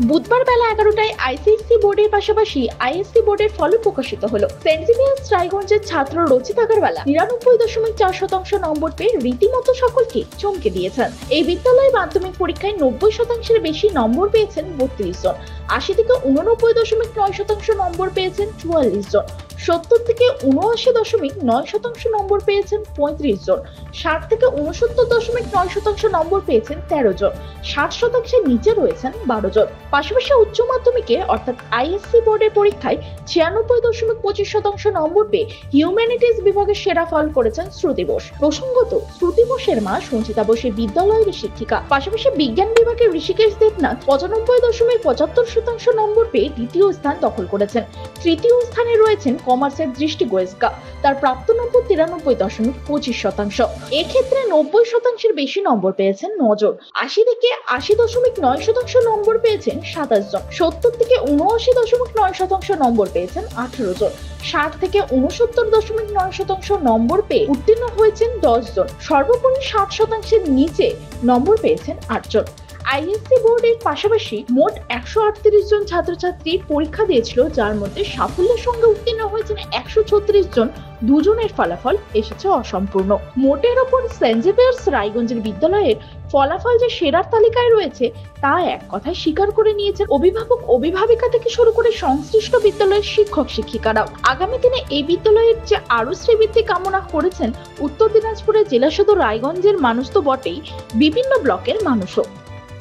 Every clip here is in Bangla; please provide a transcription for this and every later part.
বুধবার বেলা 11টায় আইসিএসসি বোর্ডের পাশাপাশি আইএসসি বোর্ডের ফলও প্রকাশিত হলো। সেন্ট জেভিয়ার্স রায়গঞ্জের ছাত্র রচিত আগরওয়ালা 99.4% নম্বর পেয়ে রীতিমতো সকলকে চমকে দিয়েছেন। এই বিদ্যালয়ে মাধ্যমিক পরীক্ষায় 90%-এর বেশি নম্বর পেয়েছেন 32 জন। 80 থেকে 89.9% নম্বর পেয়েছেন 44 জন। 70 থেকে 79.9% নম্বর পেয়েছেন 35 জন। 60 থেকে 69.9% নম্বর পেয়েছেন 13 জন। 60% নিচে রয়েছেন 12 জন। পাশাপাশি উচ্চ মাধ্যমিকে অর্থাৎ আইএসসি বোর্ডের পরীক্ষায় 96.25% নম্বর পেয়ে হিউম্যানিটিজ বিভাগের সেরা ফল করেছেন শ্রুতি বোস। প্রসঙ্গত, শ্রুতি বোসের মা সঞ্চিতা বোসের বিদ্যালয়ের শিক্ষিকা। পাশাপাশি বিজ্ঞান বিভাগের ঋষিকেশ দেবনাথ 95.75% নম্বর পেয়ে দ্বিতীয় স্থান দখল করেছেন। তৃতীয় স্থানে রয়েছেন কমার্সের দৃষ্টি গোয়েস্কা, তার প্রাপ্ত নম্বর 93.25%। এক্ষেত্রে 90%-এর বেশি নম্বর পেয়েছেন 9 জন। 80 থেকে 80.9% নম্বর পেয়েছেন 27 জন। 70 থেকে 79.9% নম্বর পেয়েছেন 18 জন। 60 থেকে 69.9% নম্বর পেয়ে উত্তীর্ণ হয়েছেন 10 জন। সর্বোপরি 60%-এর নিচে নম্বর পেয়েছেন 8 জন। আইএসসি বোর্ডের পাশাপাশি মোট 138 জন ছাত্রছাত্রী পরীক্ষা দিয়েছিল, যার মধ্যে সাফল্যের সঙ্গে উত্তীর্ণ হয়েছেন 136 জন। দুজনের ফলাফল এসেছে অসম্পূর্ণ। মোটের ওপর সেন্ট জেভিয়ার্স রায়গঞ্জের বিদ্যালয়ের ফলাফল যে সেরার তালিকায় রয়েছে তা এক কথায় স্বীকার করে নিয়েছেন অভিভাবক অভিভাবিকা থেকে শুরু করে সংশ্লিষ্ট বিদ্যালয়ের শিক্ষক শিক্ষিকারাও। আগামী দিনে এই বিদ্যালয়ের যে আরো শ্রীবৃদ্ধি কামনা করেছেন উত্তর দিনাজপুরের জেলা সদর রায়গঞ্জের মানুষ তো বটেই, বিভিন্ন ব্লকের মানুষও।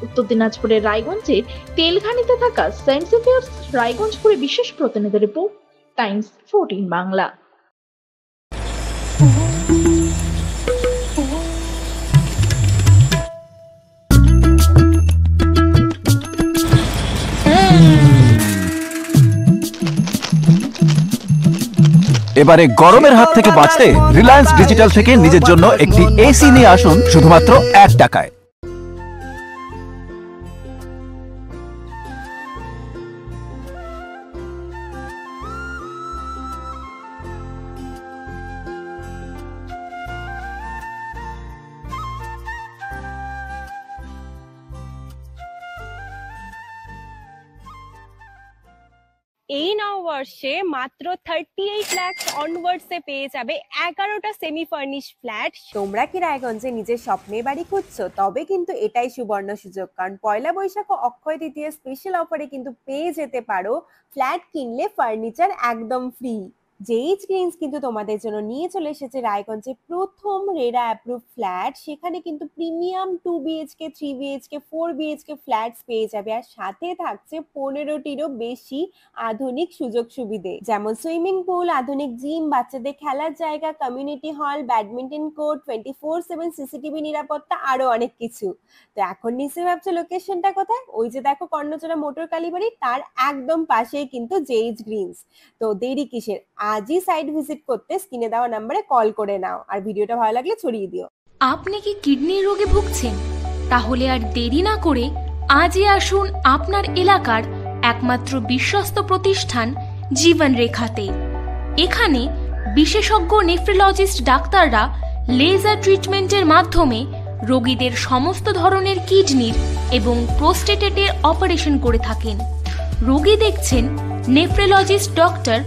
উত্তর দিনাজপুরের রায়গঞ্জের তেলঘানিতে থাকা সেন্ট জেভিয়ার্স রায়গঞ্জপুরে বিশেষ প্রতিনিধি রিপোর্ট, টাইমস 14 বাংলা। এবারে গরমের হাত থেকে বাঁচতে রিলায়েন্স ডিজিটাল থেকে নিজের জন্য একটি এসি নিয়ে আসুন শুধুমাত্র 1 টাকায়। এই নববর্ষে মাত্র 38 লাখ অনওয়ার্ডসে পেয়ে যাবে 11টা সেমি ফার্নিশ ফ্ল্যাট। তোমরা কি রায়গঞ্জে নিজের স্বপ্নের বাড়ি খুঁজছো? তবে কিন্তু এটাই সুবর্ণ সুযোগ, কারণ পয়লা বৈশাখ ও অক্ষয় তৃতীয়া স্পেশাল অফারে কিন্তু পেয়ে যেতে পারো ফ্ল্যাট কিনলে ফার্নিচার একদম ফ্রি। জেইচ গ্রিনস কিন্তু তোমাদের জন্য নিয়ে চলে এসেছে রায়গঞ্জে প্রথম রেরা অ্যাপ্রুভ ফ্ল্যাট। সেখানে কিন্তু premium 2 BHK 3 BHK 4 BHK flats পেয়ে যাবে, আর সাথে থাকছে 15টিরও বেশি আধুনিক সুযোগ সুবিধে, যেমন সুইমিং পুল, আধুনিক জিম, বাচ্চাদের খেলার জায়গা, community hall, badminton court, 24/7 CCTV নিরাপত্তা, আরো অনেক কিছু। তো এখন নিশ্চয়ই ভাবছো লোকেশনটা কোথায়? ওই যে দেখো কর্ণচড়া মোটর কালীবাড়ি, তার একদম পাশেই কিন্তু জেইচ গ্রিনস। তো দেরি কিসের? আজই সাইট ভিজিট করতে স্ক্রিনে দেওয়া নম্বরে কল করে নাও, আর ভিডিওটা ভালো লাগলে ছড়িয়ে দিও। আপনি কি কিডনির রোগে ভুগছেন? তাহলে আর দেরি না করে আজই আসুন আপনার এলাকার একমাত্র বিশ্বস্ত প্রতিষ্ঠান জীবন রেখাতে। এখানে বিশেষজ্ঞ নেফ্রোলজিস্ট ডাক্তাররা লেজার ট্রিটমেন্টের মাধ্যমে রোগীদের সমস্ত ধরনের কিডনির এবং প্রোস্টেটেটের অপারেশন করে থাকেন। রোগী দেখছেন nephrologist doctor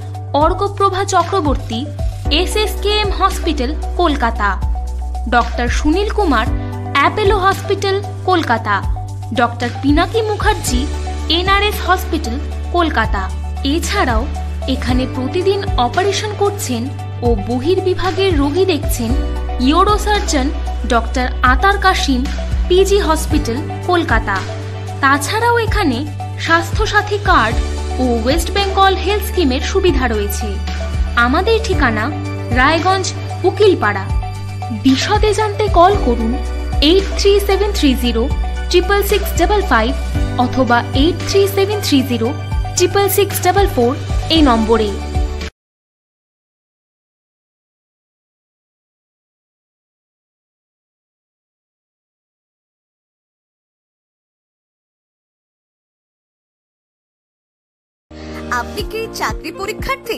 Arkaprava Chakraborty, SSKM hospital, Kolkata. Doctor Sunil Kumar, Apollo hospital, Kolkata. Doctor Pinaki Mukherjee, NRS hospital, Kolkata. এছাড়াও এখানে প্রতিদিন অপারেশন করছেন ও বহির্বিভাগের রোগী দেখছেন ইউরোসার্জন ডক্টর আতার কাশিম, PG হসপিটাল, কলকাতা। তাছাড়াও এখানে স্বাস্থ্যসাথী কার্ড ও ওয়েস্ট বেঙ্গল হেলথ স্কিমের সুবিধা রয়েছে। আমাদের ঠিকানা রায়গঞ্জ, উকিলপাড়া। বিশদে জানতে কল করুন 8373066655 অথবা 8373066644 এই নম্বরে। আপনি কি চাকরি পরীক্ষার্থী?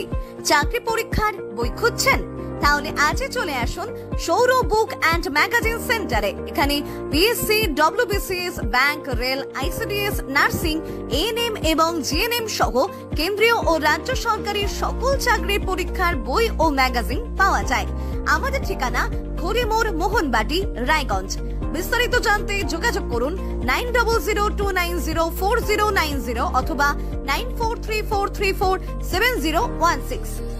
চাকরি পরীক্ষার বই খুঁজছেন? তাহলে আজই চলে আসুন সৌর বুক অ্যান্ড ম্যাগাজিন সেন্টারে। এখানে BSc, WBCS, bank, rail, ICDS, nursing, ANM এবং জিএনএম সহ কেন্দ্রীয় ও রাজ্য সরকারের সকল চাকরির পরীক্ষার বই ও ম্যাগাজিন পাওয়া যায়। আমাদের ঠিকানা খড়িমোড়, মোহনবাটি, রায়গঞ্জ। বিস্তারিত জানতে যোগাযোগ করুন 9002904090 অথবা 9434347016।